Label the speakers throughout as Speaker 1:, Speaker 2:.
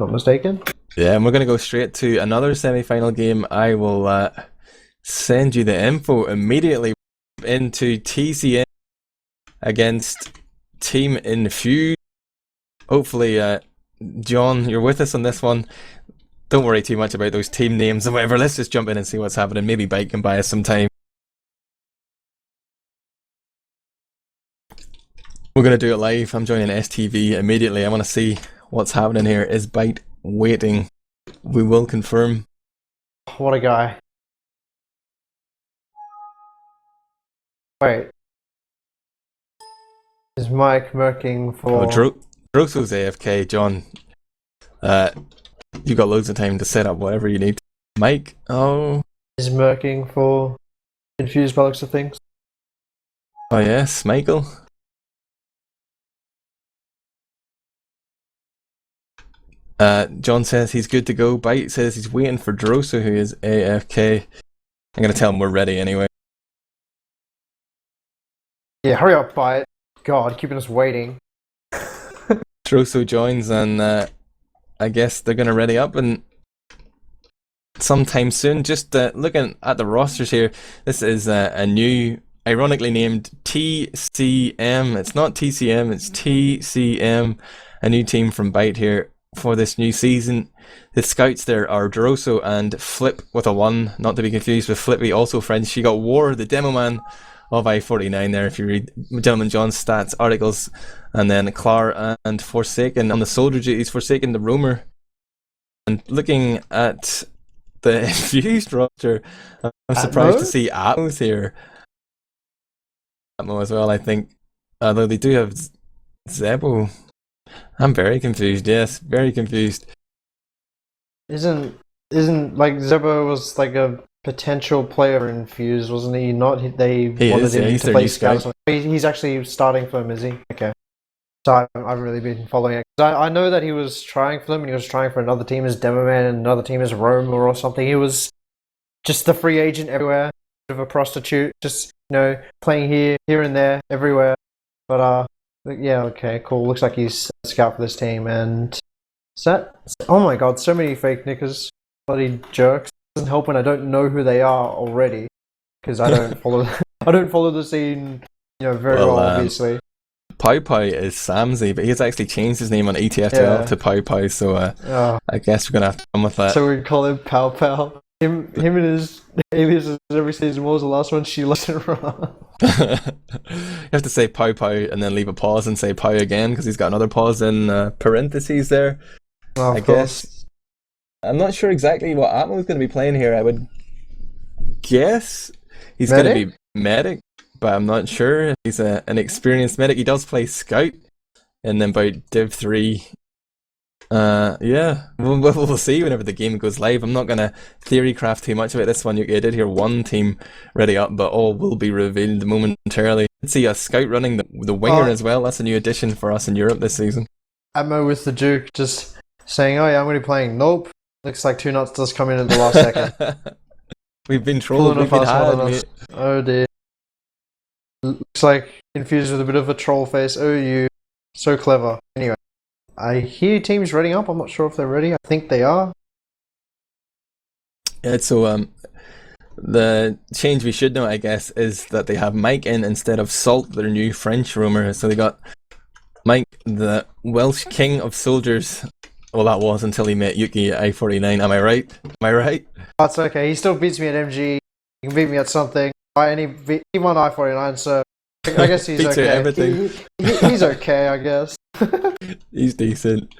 Speaker 1: not mistaken.
Speaker 2: Yeah, and we're going to go straight to another semi-final game. I will send you the info immediately into TCM against Team Infused. Hopefully, John, you're with us on this one. Don't worry too much about those team names or whatever. Let's just jump in and see what's happening. Maybe Byte can buy us some time. We're going to do it live. I'm joining STV immediately. I want to see what's happening here. Is Byte waiting? We will confirm.
Speaker 1: What a guy. Wait. Is Mike murking for...
Speaker 2: Oh, Droso's AFK, John. You got loads of time to set up whatever you need. Mike, oh.
Speaker 1: Is murking for Infused by looks of things.
Speaker 2: Oh yes, Michael. John says he's good to go. Byte says he's waiting for Droso, who is AFK. I'm going to tell him we're ready anyway.
Speaker 1: Yeah, hurry up, Byte. God, keeping us waiting.
Speaker 2: Droso joins, and I guess they're going to ready up and sometime soon. Just looking at the rosters here, this is a new, ironically named TCM. It's not TCM, it's TCM, a new team from Byte here for this new season. The scouts there are Droso and Flip with a 1, not to be confused with Flippy, also French. You got War, the demo man of I-49 there, if you read Gentleman John's stats articles, and then Clar and Forsaken on the soldier duties, Forsaken the roamer. And looking at the Infused roster, I'm surprised to see Atmos here. Atmo as well, I think, although they do have Zebo. I'm very confused, yes, very confused.
Speaker 1: Isn't like Zebo was like a potential player in Infused, wasn't he? Not they wanted him to play scout. He's actually starting for them, is he? Okay. So I've really been following it. I know that he was trying for them, and he was trying for another team as Demo Man and another team as Roamer or something. He was just the free agent everywhere, bit of a prostitute, just playing here and there, everywhere. But yeah, okay, cool. Looks like he's a scout for this team, and is that? Oh my God, so many fake knickers, bloody jerks. Doesn't help when I don't know who they are already, because I don't follow. I don't follow the scene, very well, obviously.
Speaker 2: Pow Pow is Samsy, but he's actually changed his name on ETF2L to Pow Pow, so I guess we're gonna have to come with that.
Speaker 1: So we call him Pow Pow. Him and his aliases every season. What was the last one? She lost it wrong.
Speaker 2: You have to say Pow Pow and then leave a pause and say Pow again, because he's got another pause in parentheses there.
Speaker 1: Oh,
Speaker 2: I guess. I'm not sure exactly what Atmo is going to be playing here. I would guess he's going to be medic, but I'm not sure. He's an experienced medic. He does play scout, and then about Div 3. Yeah, we'll see whenever the game goes live. I'm not going to theory craft too much about this one. You did hear one team ready up, but all will be revealed momentarily. Let's see a scout running the winger as well. That's a new addition for us in Europe this season.
Speaker 1: Atmo with the Duke just saying, "Oh yeah, I'm going to be playing." Nope. Looks like 2 nuts does come in at the last second.
Speaker 2: We've been trolled. We've been had, mate.
Speaker 1: Oh dear. Looks like Infused with a bit of a troll face. Oh, you. So clever. Anyway. I hear teams ready up. I'm not sure if they're ready. I think they are.
Speaker 2: Yeah, so the change we should know, I guess, is that they have Mike in instead of Salt, their new French roamer. So they got Mike, the Welsh king of soldiers. Well, that was until he met Yuki at I-49. Am I right? Am I right?
Speaker 1: That's okay. He still beats me at MG. He can beat me at something. And he won I-49, so I guess he's okay.
Speaker 2: Everything.
Speaker 1: He's okay, I guess.
Speaker 2: He's decent.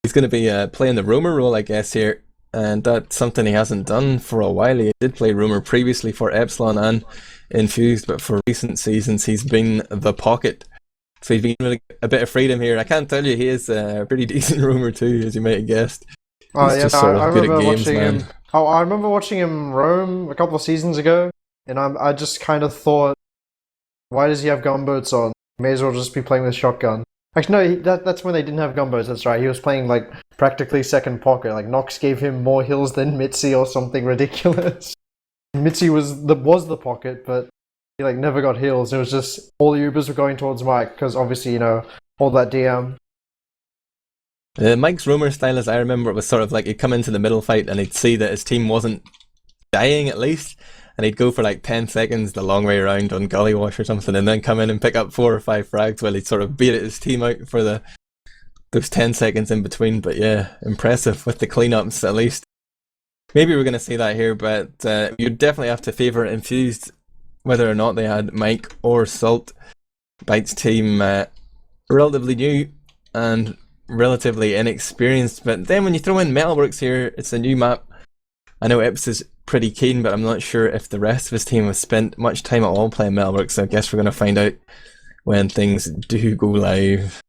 Speaker 2: He's going to be playing the roamer role, I guess, here. And that's something he hasn't done for a while. He did play roamer previously for Epsilon and Infused, but for recent seasons he's been the pocket. So he's been really a bit of freedom here. I can't tell you, he is a pretty decent roamer too, as you might have guessed. He's just sort of good at games, man.
Speaker 1: I remember watching him roam a couple of seasons ago, and I just kind of thought, why does he have gunboats on? May as well just be playing with shotgun. Actually, no, that's when they didn't have gunboats, that's right. He was playing, like, practically second pocket. Like, Nox gave him more hills than Mitzi or something ridiculous. Mitzi was the pocket, but he, like, never got heals. It was just all the Ubers were going towards Mike, because obviously, all that DM.
Speaker 2: Mike's roamer style, as I remember, it was sort of like he'd come into the middle fight and he'd see that his team wasn't dying at least, and he'd go for like 10 seconds the long way around on Gully Wash or something, and then come in and pick up 4 or 5 frags while he'd sort of beat his team out for those 10 seconds in between. But yeah, impressive with the cleanups at least. Maybe we're going to see that here, but you'd definitely have to favour Infused whether or not they had Mike or Salt. Byte's team relatively new and relatively inexperienced, but then when you throw in Metalworks here, it's a new map. I know Ips is pretty keen, but I'm not sure if the rest of his team have spent much time at all playing Metalworks, so I guess we're going to find out when things do go live.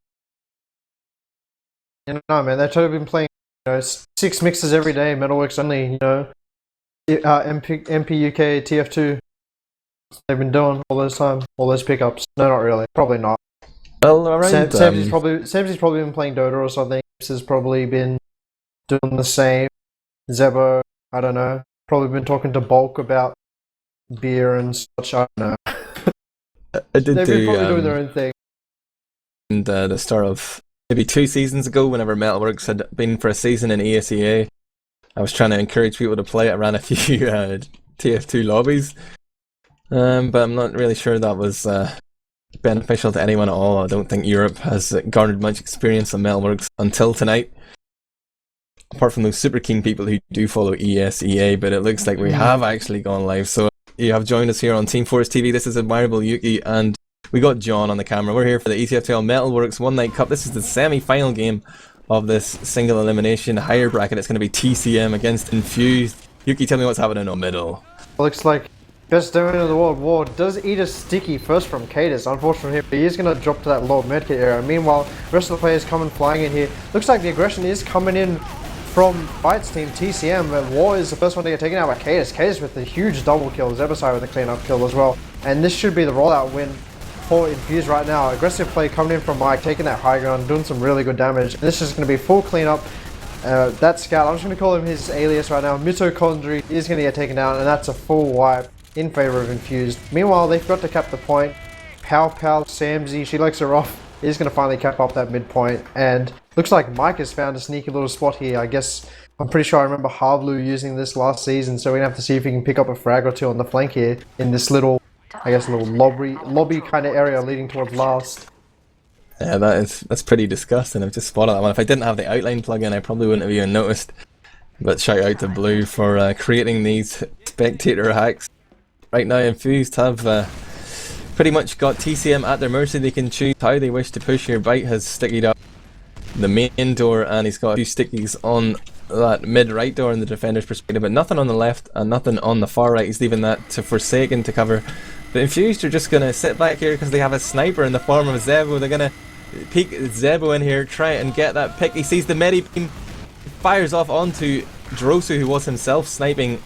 Speaker 1: You know, man, they've totally been playing, 6 mixes every day, Metalworks only, MP UK, TF2. They've been doing all those pickups. No, not really. Probably not.
Speaker 2: Well, around
Speaker 1: Samsy's probably been playing Dota or something. Ips has probably been doing the same. Zebo, I don't know. Probably been talking to Bulk about beer and such. I don't know.
Speaker 2: They've
Speaker 1: been probably doing their own thing.
Speaker 2: And the start of maybe 2 seasons ago, whenever Metalworks had been for a season in ESEA, I was trying to encourage people to play it. I ran a few TF2 lobbies, but I'm not really sure that was beneficial to anyone at all. I don't think Europe has garnered much experience on Metalworks until tonight, apart from those super keen people who do follow ESEA, but it looks like we have actually gone live. So you have joined us here on Team Fortress TV. This is Admirable, Yuki, and we got John on the camera. We're here for the ETF2L Metalworks One Night Cup. This is the semi-final game of this single elimination higher bracket. It's going to be TCM against Infused. Yuki, tell me what's happening in the middle.
Speaker 1: Looks like best domain of the world. War does eat a sticky first from Cadus. Unfortunately, he is going to drop to that low medkit area. Meanwhile, the rest of the players coming flying in here. Looks like the aggression is coming in from Byte's team, TCM, but War is the first one to get taken out by Cadus. Cadus with the huge double kill, Zebasai with the cleanup kill as well. And this should be the rollout win for Infused right now. Aggressive play coming in from Mike, taking that high ground, doing some really good damage. This is going to be full cleanup. That scout, I'm just going to call him his alias right now, Mitochondria, is going to get taken down, and that's a full wipe in favor of Infused. Meanwhile, they've got to cap the point. Pow Samsy, she likes her off, is going to finally cap up that midpoint, and looks like Mike has found a sneaky little spot here. I guess, I'm pretty sure I remember Harvlu using this last season, so we're going to have to see if he can pick up a frag or 2 on the flank here in this little, I guess, little lobby kind of area leading towards last.
Speaker 2: Yeah, that's pretty disgusting. I've just spotted that one. If I didn't have the outline plugin, I probably wouldn't have even noticed. But shout out to Blue for creating these spectator hacks. Right now, Infused have pretty much got TCM at their mercy. They can choose how they wish to push here. Byte has stickied up the main door, and he's got a few stickies on that mid-right door in the defender's perspective, but nothing on the left and nothing on the far right. He's leaving that to Forsaken to cover. But Infused are just going to sit back here because they have a sniper in the form of Zebo. They're going to peek Zebo in here, try and get that pick. He sees the medi beam, fires off onto Drosu, who was himself sniping,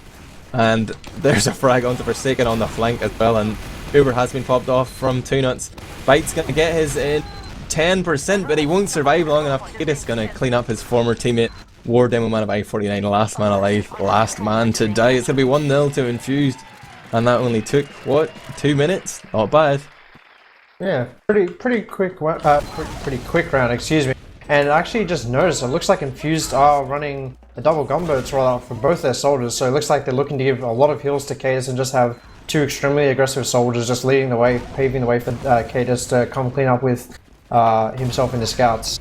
Speaker 2: and there's a frag onto Forsaken on the flank as well, and Uber has been popped off from 2nuts. Byte's going to get his 10%, but he won't survive long enough. Cadus going to clean up his former teammate. War Demo Man of I-49, last man alive, last man to die. It's going to be 1-0 to Infused, and that only took, what, 2 minutes? Not bad.
Speaker 1: Yeah, pretty quick round, excuse me. And I actually just noticed, it looks like Infused are running a double gunboats rollout for both their soldiers, so it looks like they're looking to give a lot of heals to Cadus and just have 2 extremely aggressive soldiers just leading the way, paving the way for Cadus to come clean up with himself and the scouts.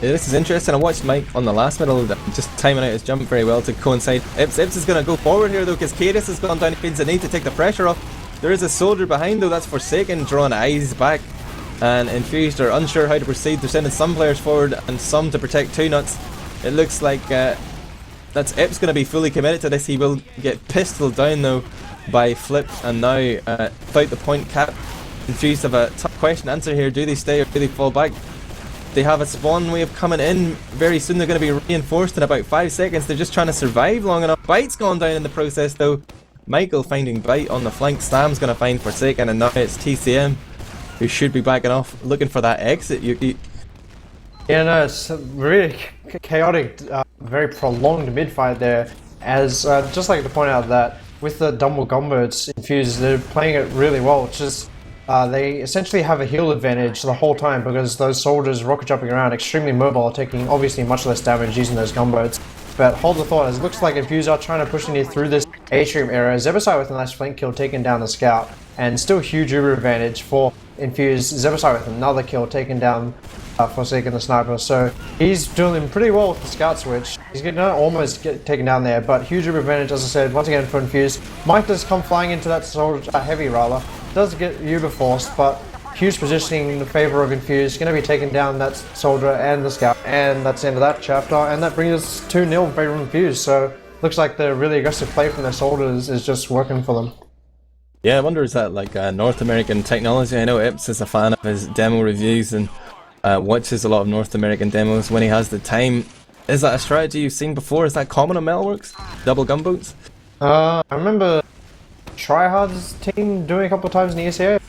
Speaker 2: Yeah, this is interesting. I watched Mike on the last middle, just timing out his jump very well to coincide. Ips is going to go forward here though, because Cadus has gone down. He feels the need to take the pressure off. There is a soldier behind though, that's Forsaken, drawing eyes back. And Infused are unsure how to proceed. They're sending some players forward and some to protect 2nuts. It looks like that's Ips going to be fully committed to this. He will get pistoled down though by Flip, and now without the point cap, Infused have a tough question to answer here. Do they stay or do they fall back? They have a spawn wave coming in very soon. They're going to be reinforced in about 5 seconds. They're just trying to survive long enough. Byte's gone down in the process though. Michael finding Byte on the flank. Sam's going to find Forsaken, and now it's TCM who should be backing off, looking for that exit. Yuki.
Speaker 1: Yeah, no, it's a really chaotic, very prolonged mid-fight there. As just like to point out that with the double gunboats Infused, they're playing it really well. It's just they essentially have a heal advantage the whole time because those soldiers rocket jumping around, extremely mobile, taking obviously much less damage using those gunboats. But hold the thought, as it looks like Infused are trying to push in through this atrium area. Zebasai with a nice flank kill taking down the scout, and still huge uber advantage for Infused. Zebasai with another kill taking down Forsaken the sniper. So he's doing pretty well with the scout switch. He's gonna almost get taken down there, but huge uber advantage, as I said, once again for Infused. Mike does come flying into that soldier, heavy rather. Does get uber forced, but huge positioning in the favor of Infused. Going to be taking down that soldier and the scout, and that's the end of that chapter. And that brings us 2-0 in favor of Infused. So looks like the really aggressive play from their soldiers is just working for them.
Speaker 2: Yeah, I wonder, is that like North American technology? I know Ips is a fan of his demo reviews and watches a lot of North American demos when he has the time. Is that a strategy you've seen before? Is that common on Metalworks? Double gunboats?
Speaker 1: I remember Tryhard's team doing a couple of times in the ECA.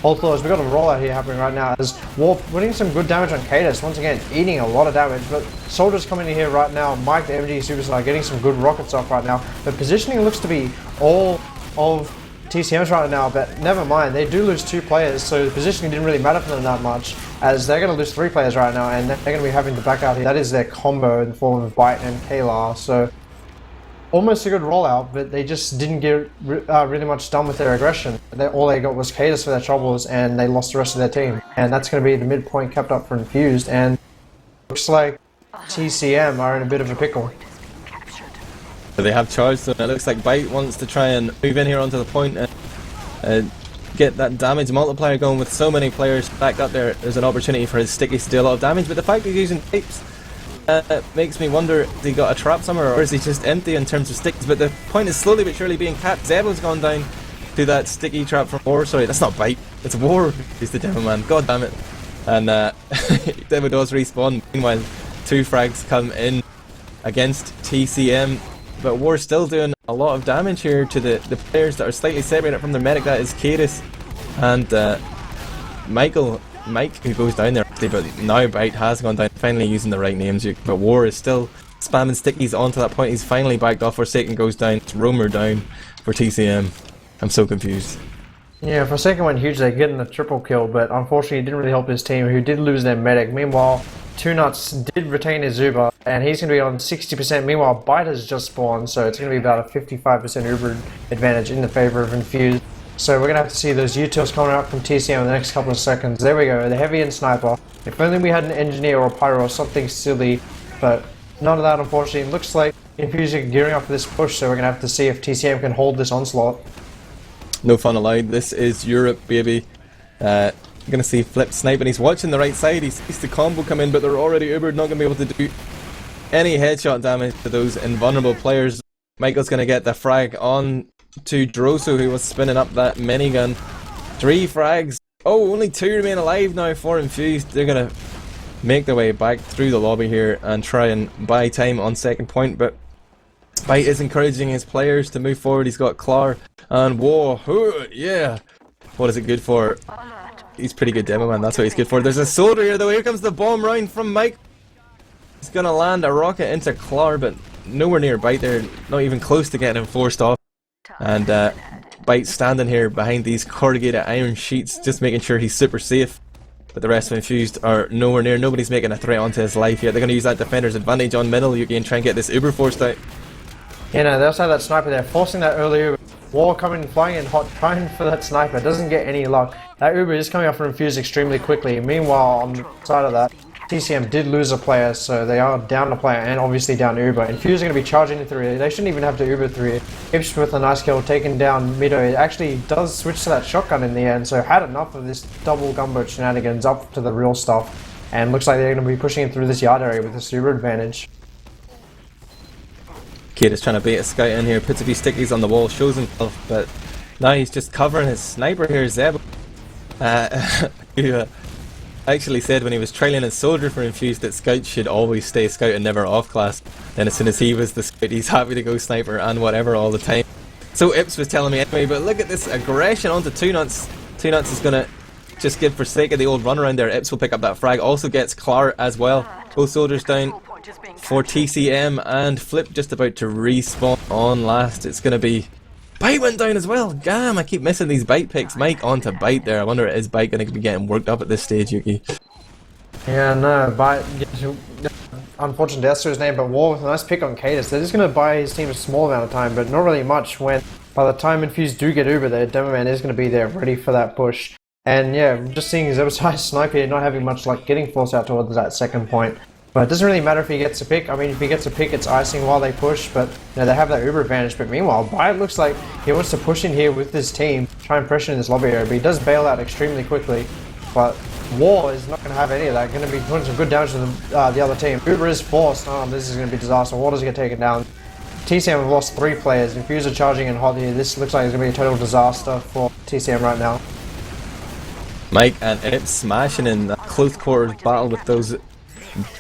Speaker 1: Also, we've got a rollout here happening right now as Warp winning some good damage on Cadus, once again eating a lot of damage, but soldiers coming in here right now. Mike the MG Superstar getting some good rockets off right now. The positioning looks to be all of TCM's right now, but never mind, they do lose 2 players, so the positioning didn't really matter for them that much, as they're going to lose 3 players right now, and they're going to be having to back out here. That is their combo in the form of Bite and Kalar, so almost a good rollout, but they just didn't get really much done with their aggression. All they got was Cadus for their troubles, and they lost the rest of their team. And that's going to be the midpoint kept up for Infused, and looks like TCM are in a bit of a pickle.
Speaker 2: They have charged, so it looks like Bite wants to try and move in here onto the point and get that damage multiplier going. With so many players backed up there, there's an opportunity for his stickies to do a lot of damage, but the fact he's using tapes makes me wonder, has he got a trap somewhere, or is he just empty in terms of sticks? But the point is slowly but surely being capped. Zebo's gone down to that sticky trap from War. Sorry, that's not Bite, it's War. He's the demo man, god damn it. And Demo does respawn. Meanwhile, 2 frags come in against TCM, but War's still doing a lot of damage here to the players that are slightly separated from their medic. That is Cadus and Mike, who goes down there actually, but now Bite has gone down, finally using the right names. But War is still spamming stickies onto that point. He's finally backed off. Forsaken goes down. It's Roamer down for TCM. I'm so confused.
Speaker 1: Yeah, Forsaken went huge there, getting a triple kill, but unfortunately it didn't really help his team, who did lose their medic. Meanwhile, 2Nuts did retain his Uber, and he's going to be on 60%. Meanwhile, Bite has just spawned, so it's going to be about a 55% Uber advantage in the favor of Infused. So we're going to have to see those utils coming out from TCM in the next couple of seconds. There we go, the heavy and sniper. If only we had an engineer or a pyro or something silly, but none of that unfortunately. It looks like Infused are gearing up for this push, so we're going to have to see if TCM can hold this onslaught.
Speaker 2: No fun allowed. This is Europe, baby. You're going to see Flip sniping. He's watching the right side. He sees the combo come in, but they're already Ubered, not going to be able to do any headshot damage to those invulnerable players. Michael's going to get the frag on to Droso, who was spinning up that minigun. 3 frags. Oh, only 2 remain alive now for Infused. They're going to make their way back through the lobby here and try and buy time on second point, but Bite is encouraging his players to move forward. He's got Clar and War. Yeah. What is it good for? He's pretty good demo man, that's what he's good for. There's a soldier here though. Here comes the bomb round from Mike. He's gonna land a rocket into Clar, but nowhere near Bite there. Not even close to getting him forced off. And Bite standing here behind these corrugated iron sheets, just making sure he's super safe. But the rest of Infused are nowhere near. Nobody's making a threat onto his life yet. They're gonna use that defender's advantage on middle, Yuki, and try and get this Uber forced out.
Speaker 1: You know, they also have that sniper there, forcing that early Uber. War coming, flying in hot, trying for that sniper, doesn't get any luck. That Uber is coming up from Infused extremely quickly. Meanwhile, on the side of that, TCM did lose a player, so they are down a player and obviously down Uber. Infused are going to be charging in through. They shouldn't even have to Uber through. Ips with a nice kill, taking down Mido. It actually does switch to that shotgun in the end, so had enough of this double gunboat shenanigans, up to the real stuff. And looks like they're going to be pushing it through this yard area with this Uber advantage.
Speaker 2: Kid is trying to bait a scout in here, puts a few stickies on the wall, shows himself, but now he's just covering his sniper here, Zeb. Who actually said when he was trailing his soldier for Infused that scouts should always stay scout and never off class. Then as soon as he was the scout, he's happy to go sniper and whatever all the time. So Ips was telling me anyway, but look at this aggression onto 2Nuts. 2Nuts is going to just give Forsaken the old run around there. Ips will pick up that frag, also gets Clar as well. Both soldiers down for TCM, and Flip just about to respawn on last. It's going to be Bite went down as well. Damn, I keep missing these bite picks. Mike onto bite there. I wonder is bite going to be getting worked up at this stage, Yuki?
Speaker 1: Yeah, no, Bite, unfortunate death to his name, but War with a nice pick on Cadus. They're just going to buy his team a small amount of time, but not really much when by the time Infused do get Uber, their Demo Man is going to be there ready for that push. And yeah, just seeing Zebasai's snipe here, not having much luck getting forced out towards that second point. But it doesn't really matter if he gets a pick. I mean, if he gets a pick, it's icing while they push, but you know, they have that Uber advantage. But meanwhile, Bite looks like he wants to push in here with his team, try and pressure in this lobby area, but he does bail out extremely quickly. But War is not going to have any of that. Going to be putting some good damage to the other team. Uber is forced. Oh, this is going to be disaster. War does get taken down. TCM have lost 3 players. Infused are charging in hot here. This looks like it's going to be a total disaster for TCM right now.
Speaker 2: Mike and Ips smashing in a close quarters battle with those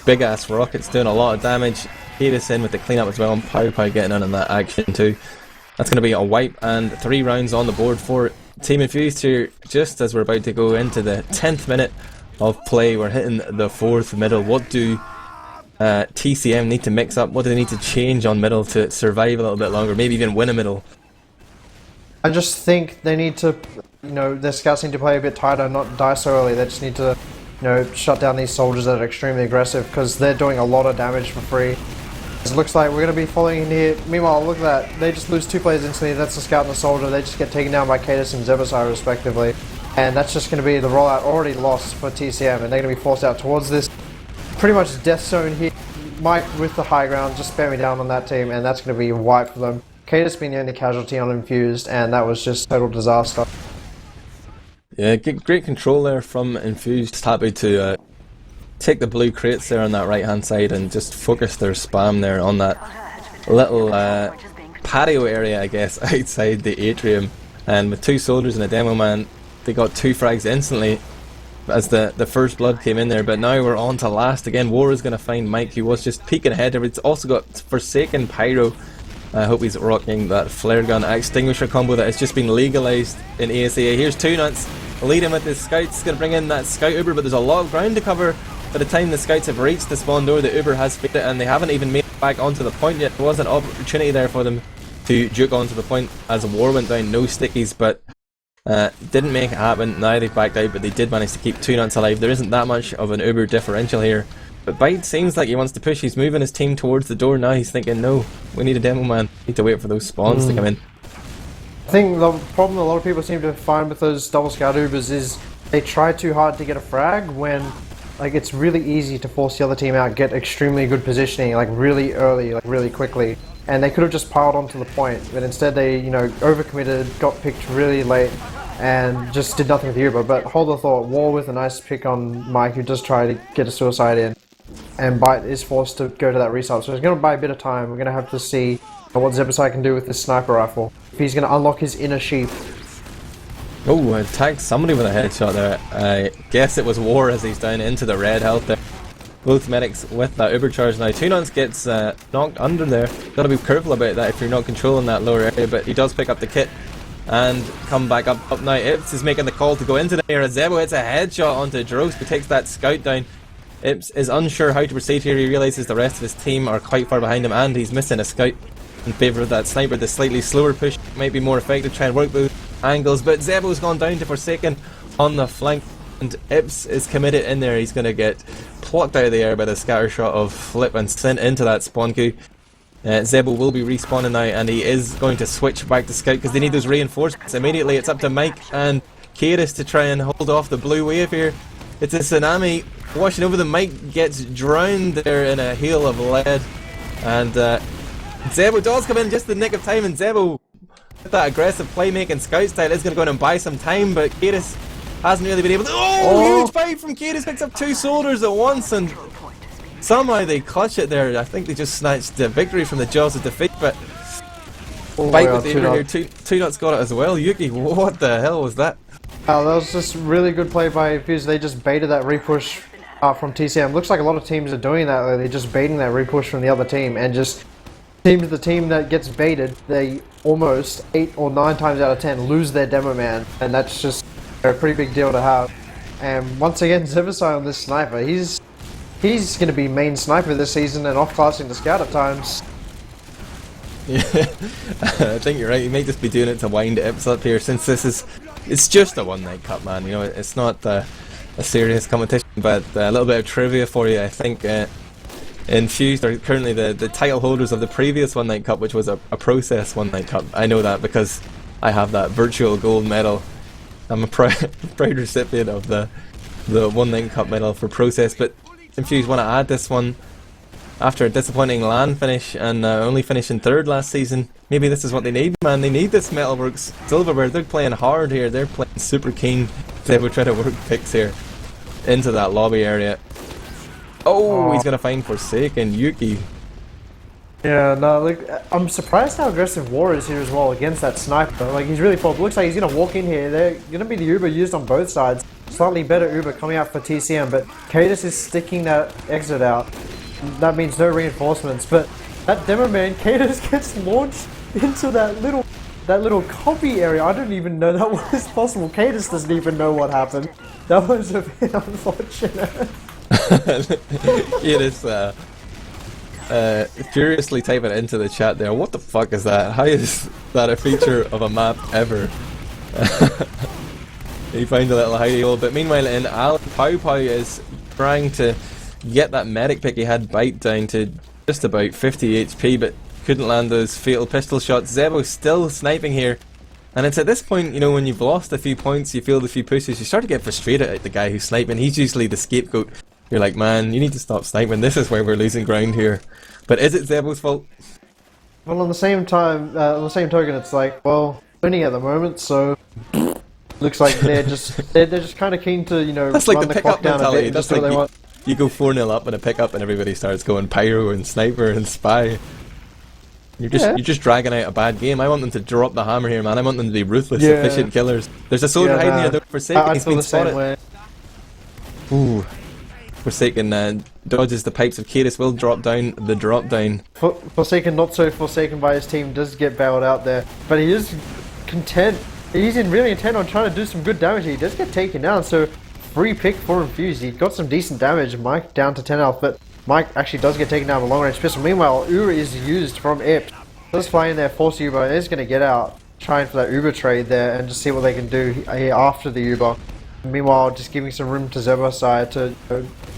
Speaker 2: big ass rockets, doing a lot of damage. Cadus in with the cleanup as well, and Pow getting in on that action too. That's going to be a wipe and 3 rounds on the board for Team Infused here, just as we're about to go into the 10th minute of play. We're hitting the 4th middle. What do TCM need to mix up? What do they need to change on middle to survive a little bit longer, maybe even win a middle?
Speaker 1: I just think they need to, you know, their scouts need to play a bit tighter, not die so early. They just need to, you know, shut down these soldiers that are extremely aggressive, because they're doing a lot of damage for free. It looks like we're going to be following in here. Meanwhile, look at that. They just lose 2 players instantly. That's the scout and the soldier. They just get taken down by Cadus and Zebasai respectively. And that's just going to be the rollout already lost for TCM. And they're going to be forced out towards this pretty much death zone here. Mike with the high ground just spamming down on that team. And that's going to be wiped for them. Cadus being the only casualty on Infused. And that was just total disaster.
Speaker 2: Yeah, great control there from Infused. Just happy to take the blue crates there on that right hand side and just focus their spam there on that little patio area, I guess, outside the atrium. And with 2 soldiers and a demo man, they got 2 frags instantly as the first blood came in there. But now we're on to last again. War is going to find Mike, who was just peeking ahead there. It's also got Forsaken Pyro. I hope he's rocking that flare gun extinguisher combo that has just been legalized in ASAA. Here's 2 Nuts leading with his scouts. Going to bring in that scout Uber, but there's a lot of ground to cover. By the time the scouts have reached the spawn door, the Uber has faded and they haven't even made it back onto the point yet. There was an opportunity there for them to juke onto the point as War went down. No stickies, but didn't make it happen. Now they've backed out, but they did manage to keep 2 Nuts alive. There isn't that much of an Uber differential here. But Bite seems like he wants to push. He's moving his team towards the door now. He's thinking, no, we need a demo man. We need to wait for those spawns to come in.
Speaker 1: I think the problem a lot of people seem to find with those double scout Ubers is they try too hard to get a frag when like it's really easy to force the other team out, get extremely good positioning like really early, like really quickly. And they could have just piled onto the point, but instead they, you know, overcommitted, got picked really late, and just did nothing with the Uber. But hold the thought, War with a nice pick on Mike, who does try to get a suicide in, and Bite is forced to go to that restart. So he's going to buy a bit of time. We're going to have to see what Zebasai can do with this sniper rifle. If he's going to unlock his inner sheath.
Speaker 2: Oh, tagged somebody with a headshot there. I guess it was War as he's down into the red health there. Both medics with that Uber charge now. 2 Nuts gets knocked under there. Gotta be careful about that if you're not controlling that lower area, but he does pick up the kit and come back up now. Ips is making the call to go into the area. Zebo hits a headshot onto Drost, but takes that scout down. Ips is unsure how to proceed here. He realises the rest of his team are quite far behind him and he's missing a scout in favour of that sniper. The slightly slower push might be more effective, try and work those angles, but Zebo's gone down to Forsaken on the flank and Ips is committed in there. He's going to get plucked out of the air by the scatter shot of Flip and sent into that spawn queue. Zebo will be respawning now and he is going to switch back to scout because they need those reinforcements immediately. It's up to Mike and Cadus to try and hold off the blue wave here. It's a tsunami washing over them. Mike gets drowned there in a hail of lead and Zebo does come in just the nick of time, and Zebo with that aggressive playmaking scout style is going to go in and buy some time, but Cadus hasn't really been able to. Oh, huge fight from Cadus, picks up 2 soldiers at once and somehow they clutch it there. I think they just snatched the victory from the jaws of defeat, but Bite with the Uber here. 2 Nuts got it as well. Yuki, what the hell was that?
Speaker 1: That was just really good play by Infused. They just baited that repush from TCM. Looks like a lot of teams are doing that. They're just baiting that repush from the other team and just seems the team that gets baited, they almost 8 or 9 times out of 10 lose their demo man, and that's just a pretty big deal to have. And once again, Zebasai on this sniper, he's going to be main sniper this season and off-classing the scout at times.
Speaker 2: Yeah, I think you're right. You might just be doing it to wind Ips up here, since it's just a one night cup, man. You know, it's not a serious competition. But a little bit of trivia for you. I think Infused are currently the title holders of the previous one night cup, which was a process one night cup. I know that because I have that virtual gold medal. I'm a proud recipient of the one night cup medal for process. But Infused want to add this one after a disappointing land finish and only finishing third last season. Maybe this is what they need, man. They need this Metalworks Silverware. They're playing hard here. They're playing super keen. They would try to work picks here into that lobby area. Oh, he's gonna find Forsaken Yuki.
Speaker 1: Yeah, no, look, I'm surprised how aggressive War is here as well against that sniper. Like, he's really full. Looks like he's gonna walk in here. They're gonna be the Uber used on both sides. Slightly better Uber coming out for TCM, but Cadis is sticking that exit out. That means no reinforcements, but that demo man, Cadis gets launched into that little copy area. I didn't even know that was possible. Cadis doesn't even know what happened. That was a bit unfortunate.
Speaker 2: It is furiously typing it into the chat there. What the fuck is that? How is that a feature of a map ever? He finds a little hidey hole, but meanwhile in Alan, Pow Pow is trying to get that medic pick. He had Bite down to just about 50 HP, but couldn't land those fatal pistol shots. Zebo still sniping here, and it's at this point, you know, when you've lost a few points, you failed a few pushes, you start to get frustrated at the guy who's sniping. He's usually the scapegoat. You're like, man, you need to stop sniping. This is where we're losing ground here. But is it Zebo's fault?
Speaker 1: Well, on the same time, on the same token, it's like, well, winning at the moment, so looks like they're just kind of keen to, you know,
Speaker 2: that's like
Speaker 1: run
Speaker 2: the
Speaker 1: the clock
Speaker 2: pickup
Speaker 1: down
Speaker 2: mentality.
Speaker 1: a bit.
Speaker 2: That's
Speaker 1: Just
Speaker 2: like you go 4-0 up in a pickup and everybody starts going pyro and sniper and spy. You're just dragging out a bad game. I want them to drop the hammer here, man. I want them to be ruthless, efficient killers. There's a soldier hiding here though. Forsaken, he's been spotted. Ooh. Forsaken dodges the pipes of Cadis, will drop down the drop down.
Speaker 1: Forsaken, not so forsaken by his team, does get bailed out there, but he is content. He's really intent on trying to do some good damage. He does get taken down, so free pick for Infused. He got some decent damage. Mike down to 10 health, but Mike actually does get taken down with a long range pistol. Meanwhile, Uber is used from Ips. Does fly in there, force Uber, and is going to get out, trying for that Uber trade there, and just see what they can do here after the Uber. Meanwhile, just giving some room to Zebo's side to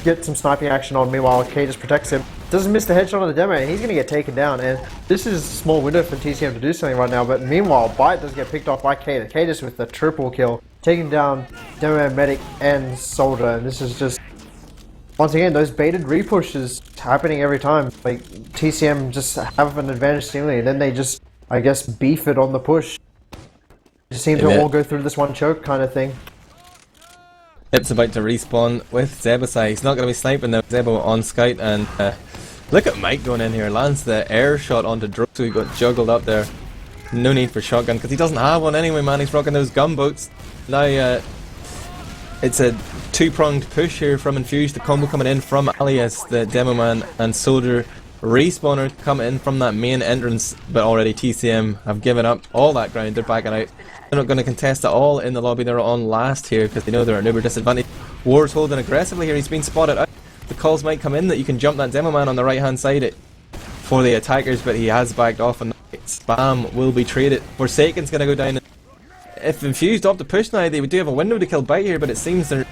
Speaker 1: get some sniping action on. Meanwhile, K just protects him. Doesn't miss the headshot on the demo, and he's going to get taken down. And this is a small window for TCM to do something right now. But meanwhile, Bite does get picked off by K. K just with the triple kill, taking down demo medic and soldier. And this is just, once again, those baited repushes happening every time. Like, TCM just have an advantage seemingly, and then they just, I guess, beef it on the push. Just seem to all go through this one choke kind of thing.
Speaker 2: Ips about to respawn with Zebasai. He's not going to be sniping though. Zebo on scout, and look at Mike going in here. Lands the air shot onto Drog, so he got juggled up there. No need for shotgun because he doesn't have one anyway, man. He's rocking those gunboats. Now it's a two-pronged push here from Infused. The combo coming in from Ali as the demo man and soldier respawner coming in from that main entrance, but already TCM have given up all that ground. They're backing out. They're not going to contest at all in the lobby. They're on last here because they know they're at an uber disadvantage. War's holding aggressively here. He's been spotted out. The calls might come in that you can jump that demo man on the right hand side for the attackers, but he has backed off and spam will be traded. Forsaken's going to go down. If Infused opt to push now, they do have a window to kill Bite here, but it seems they're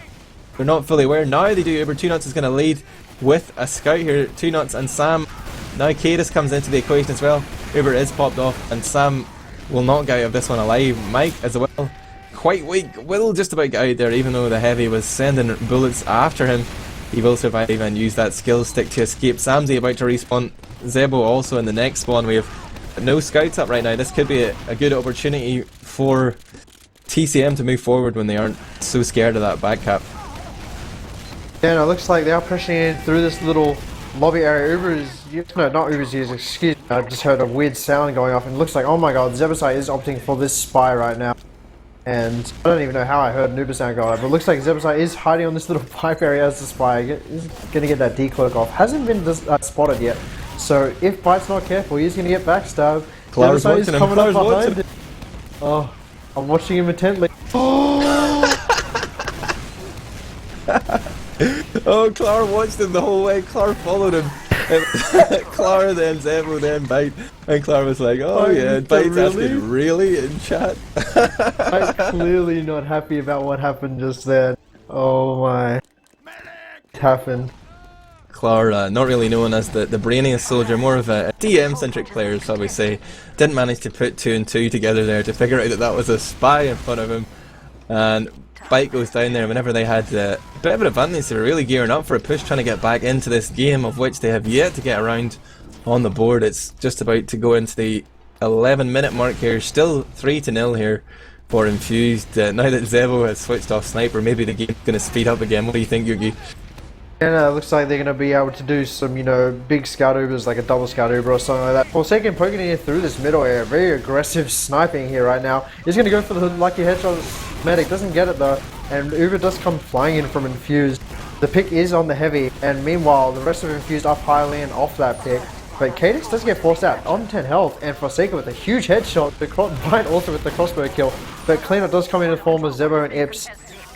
Speaker 2: not fully aware. Now they do. Uber 2 Nuts is going to lead with a scout here. 2 Nuts and Sam. Now Cadis comes into the equation as well. Uber is popped off and Sam will not get out of this one alive. Mike as well, quite weak, will just about get out there even though the heavy was sending bullets after him. He will survive and use that skill stick to escape. Samsy about to respawn. Zebo also in the next spawn. We have no scouts up right now. This could be a good opportunity for TCM to move forward when they aren't so scared of that back cap.
Speaker 1: Yeah, no, it looks like they are pushing in through this little lobby area. Not Uber's used, excuse me. I just heard a weird sound going off and it looks like, oh my god, Zebasai is opting for this spy right now. And I don't even know how I heard an Uber sound go off, but it looks like Zebasai is hiding on this little pipe area as the spy. He's going to get that decloak off. Hasn't been spotted yet. So if Bite's not careful, he's going to get backstabbed. Zebasai is coming up behind him. Oh, I'm watching him intently.
Speaker 2: Oh, Clar watched him the whole way. Clar followed him. Clara, then Zebo, then Bite, and Clara was like, "Oh yeah," and Bite's asking, "Really?" in chat.
Speaker 1: I'm clearly not happy about what happened just then. Oh my. It happened.
Speaker 2: Clara, not really known as the brainiest soldier, more of a DM-centric player, shall we say, didn't manage to put 2 and 2 together there to figure out that that was a spy in front of him. And Bite goes down there whenever they had a bit of an advantage. They were really gearing up for a push, trying to get back into this game, of which they have yet to get around on the board. It's just about to go into the 11-minute mark here, still 3-0 here for Infused. Now that Zebo has switched off Sniper, maybe the game's going to speed up again. What do you think, Yuki?
Speaker 1: And it looks like they're going to be able to do some, you know, big scout Ubers, like a double scout Uber or something like that. Forsaken poking here through this middle area. Very aggressive sniping here right now. He's going to go for the lucky headshot. Medic doesn't get it though. And Uber does come flying in from Infused. The pick is on the heavy. And meanwhile, the rest of Infused up highly and off that pick. But Cadix does get forced out on 10 health. And Forsaken with a huge headshot. The Bite also with the crossbow kill. But cleanup does come in the form of Zebo and Ips.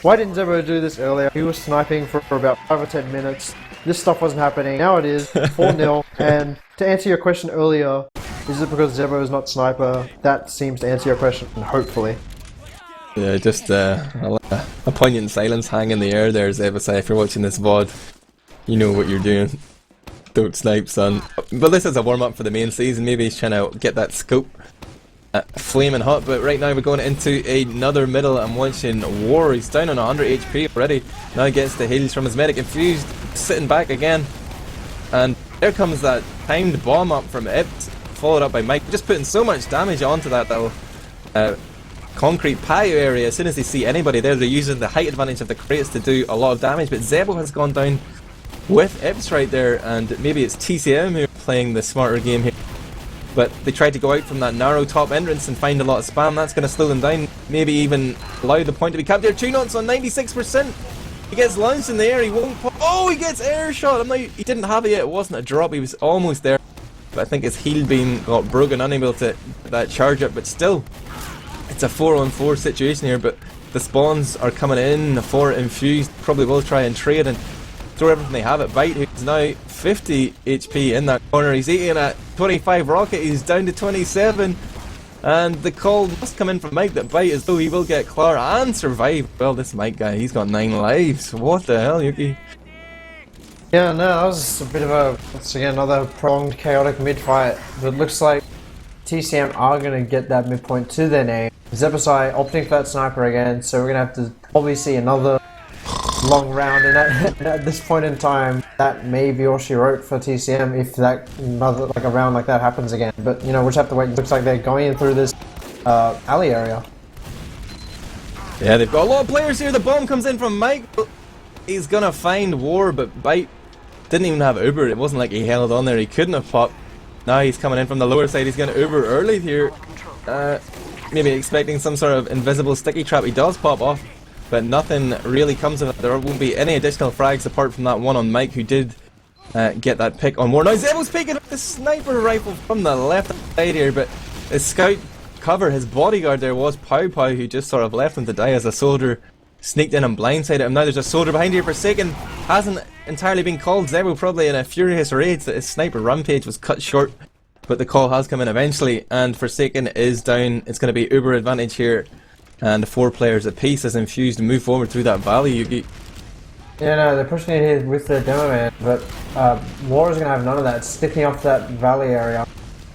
Speaker 1: Why didn't Zebo do this earlier? He was sniping for about 5 or 10 minutes. This stuff wasn't happening. Now it is 4-0. And to answer your question earlier, is it because Zebo is not sniper? That seems to answer your question, hopefully.
Speaker 2: Yeah, just a poignant silence hang in the air there, Zebo. Say, if you're watching this VOD, you know what you're doing. Don't snipe, son. But this is a warm up for the main season. Maybe he's trying to get that scope. Flaming hot, but right now we're going into another middle. I'm watching War. He's down on 100 HP already. Now he gets the heals from his medic. Infused, sitting back again, and there comes that timed bomb up from Ips, followed up by Mike, just putting so much damage onto that little concrete patio area. As soon as they see anybody there, they're using the height advantage of the crates to do a lot of damage. But Zebo has gone down with Ips right there, and maybe it's TCM who are playing the smarter game here. But they tried to go out from that narrow top entrance and find a lot of spam. That's going to slow them down. Maybe even allow the point to be captured. 2 knots on 96%. He gets launched in the air. He won't pop. Oh, he gets air shot. He didn't have it yet. It wasn't a drop. He was almost there. But I think his heal beam got broken, unable to get that charge up. But still, it's a 4-on-4 situation here. But the spawns are coming in for Infused. Probably will try and trade and throw everything they have at Bite, who's now 50 HP in that corner. He's eating at 25 rocket. He's down to 27. And the call must come in from Mike that Bite as though he will get Clara and survive. Well, this Mike guy, he's got 9 lives. What the hell, Yuki?
Speaker 1: Yeah, no, that was a bit of a, once again, another pronged chaotic mid-fight. But it looks like TCM are going to get that midpoint to their name. Zebasai opting for that sniper again, so we're going to have to probably see another long round, and at this point in time, that may be all she wrote for TCM if that another like a round like that happens again. But you know, we'll just have to wait. It looks like they're going in through this alley area.
Speaker 2: Yeah, they've got a lot of players here. The bomb comes in from Mike. He's gonna find War, but Bite didn't even have Uber. It wasn't like he held on there. He couldn't have popped. Now he's coming in from the lower side. He's gonna Uber early here. Maybe expecting some sort of invisible sticky trap. He does pop off, but nothing really comes of it. There won't be any additional frags apart from that one on Mike, who did get that pick on War. Now Zebo's picking up the sniper rifle from the left side here, but his scout cover, his bodyguard there was Pow Pow, who just sort of left him to die as a soldier sneaked in and blindsided him. Now there's a soldier behind here. Forsaken hasn't entirely been called. Zebo probably in a furious rage that his sniper rampage was cut short, but the call has come in eventually, and Forsaken is down. It's going to be Uber advantage here, and 4 players apiece as Infused move forward through that valley, Yuki.
Speaker 1: Yeah, no, they're pushing it here with the demo man, but War is going to have none of that, sticking off that valley area.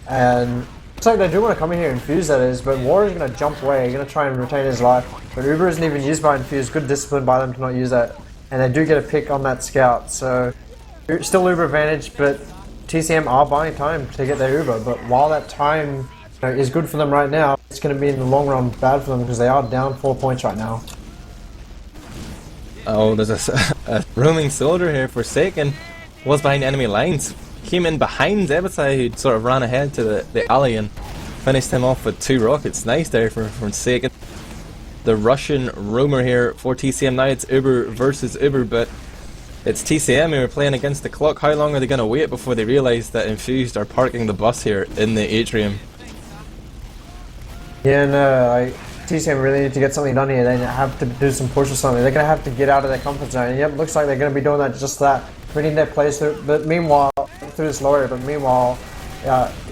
Speaker 1: And it's like they do want to come in here and Infuse, that is, but War is going to jump away, going to try and retain his life. But Uber isn't even used by Infuse. Good discipline by them to not use that. And they do get a pick on that scout, so still Uber advantage, but TCM are buying time to get their Uber. But while that time is good for them right now, it's going to be in the long run bad for them because they are down 4 points right now.
Speaker 2: Oh, there's a roaming soldier here. Forsaken was behind enemy lines. Came in behind Zebasai, who sort of ran ahead to the alley and finished him off with 2 rockets. Nice there for Forsaken. The Russian roamer here for TCM. Now it's Uber versus Uber, but it's TCM who are playing against the clock. How long are they going to wait before they realise that Infused are parking the bus here in the atrium?
Speaker 1: Yeah, no, TCM really need to get something done here. They have to do some push or something. They're going to have to get out of their comfort zone. And yep, looks like they're going to be doing that, just that. Putting their place through. But meanwhile, through this low area, but meanwhile,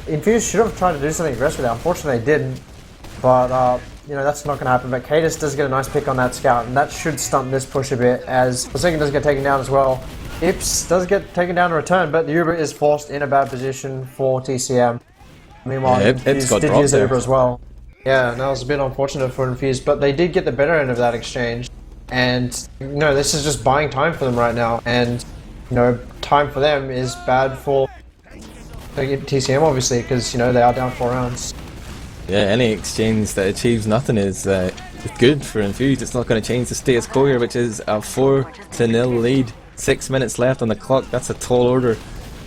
Speaker 1: Infused should have tried to do something aggressive there. Unfortunately, they didn't. But, you know, that's not going to happen. But Cadis does get a nice pick on that scout, and that should stunt this push a bit, as the second does get taken down as well. Ips does get taken down in return, but the Uber is forced in a bad position for TCM. Meanwhile,
Speaker 2: Ips got
Speaker 1: did
Speaker 2: dropped
Speaker 1: use the
Speaker 2: there
Speaker 1: Uber as well. Yeah, that was a bit unfortunate for Infused, but they did get the better end of that exchange. And, you know, this is just buying time for them right now. And, you know, time for them is bad for TCM, obviously, because, you know, they are down 4 rounds.
Speaker 2: Yeah, any exchange that achieves nothing is good for Infused. It's not going to change the status quo here, which is a 4-0 lead. 6 minutes left on the clock. That's a tall order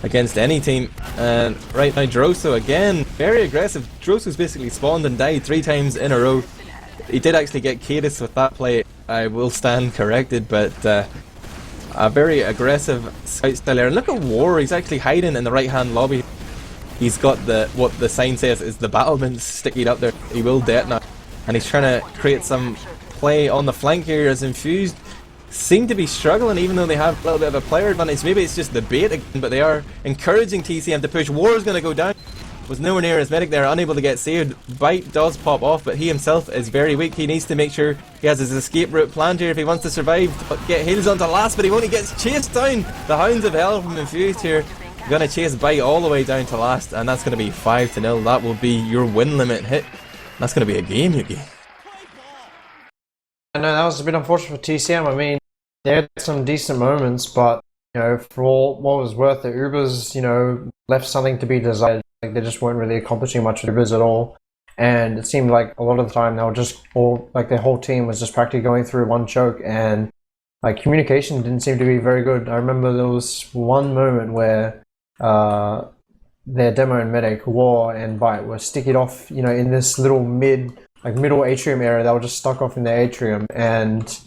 Speaker 2: against any team. And right now, Droso again, very aggressive. Droso's basically spawned and died 3 times in a row. He did actually get Cadis with that play. I will stand corrected, but a very aggressive scout style there. And look at War, he's actually hiding in the right hand lobby. He's got what the sign says is the battlement sticking up there. He will detonate, and he's trying to create some play on the flank here as Infused seem to be struggling, even though they have a little bit of a player advantage. Maybe it's just the bait again, but they are encouraging TCM to push. War is going to go down. Was nowhere near his medic there, unable to get saved. Bite does pop off, but he himself is very weak. He needs to make sure he has his escape route planned here if he wants to survive. But get heals onto last, but he only gets chased down. The Hounds of Hell from Infused here. Gonna chase Bite all the way down to last, and that's gonna be 5-0. That will be your win limit hit. That's gonna be a game, Yuki.
Speaker 1: I know that was a bit unfortunate for TCM. I mean, they had some decent moments, but, you know, for all what was worth, the Ubers, you know, left something to be desired. Like, they just weren't really accomplishing much with Ubers at all. And it seemed like a lot of the time they were just all, like, their whole team was just practically going through one choke, and like communication didn't seem to be very good. I remember there was one moment where their demo and medic, War and Bite, were sticking off, you know, in this little middle atrium area. They were just stuck off in the atrium, and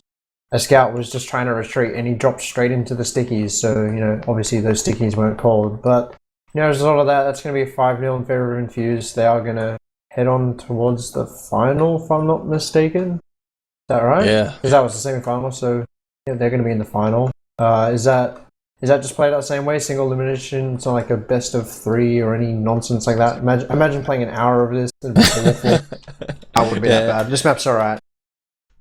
Speaker 1: a scout was just trying to retreat, and he dropped straight into the stickies. So, you know, obviously those stickies weren't called, but, you know, as a result of that, that's going to be a 5-0 in favor of Infused. They are going to head on towards the final, if I'm not mistaken. Is that right?
Speaker 2: Yeah.
Speaker 1: Because that was the semi-final, so yeah, they're going to be in the final. Is that just played out the same way? Single elimination? It's not like a best of 3 or any nonsense like that? Imagine playing an hour of this. It'd be awful. That wouldn't be that bad. This map's alright.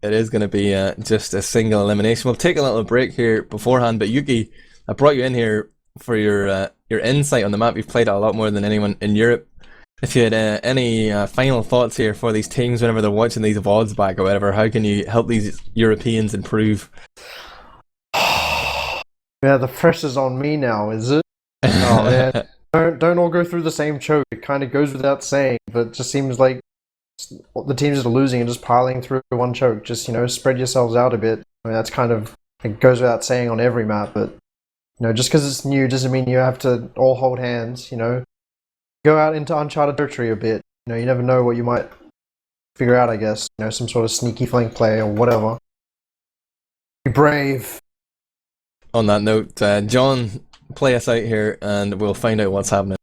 Speaker 2: It is going to be just a single elimination. We'll take a little break here beforehand, but Yuki, I brought you in here for your insight on the map. You've played it a lot more than anyone in Europe. If you had any final thoughts here for these teams whenever they're watching these VODs back or whatever, how can you help these Europeans improve?
Speaker 1: Yeah, the pressure's on me now, is it? Oh man, don't all go through the same choke. It kind of goes without saying, but it just seems like the teams that are losing and just piling through one choke. Just, you know, spread yourselves out a bit. I mean, that's kind of, it goes without saying on every map, but, you know, just because it's new doesn't mean you have to all hold hands. You know, go out into uncharted territory a bit. You know, you never know what you might figure out. I guess, you know, some sort of sneaky flank play or whatever. Be brave.
Speaker 2: On that note, John, play us out here and we'll find out what's happening.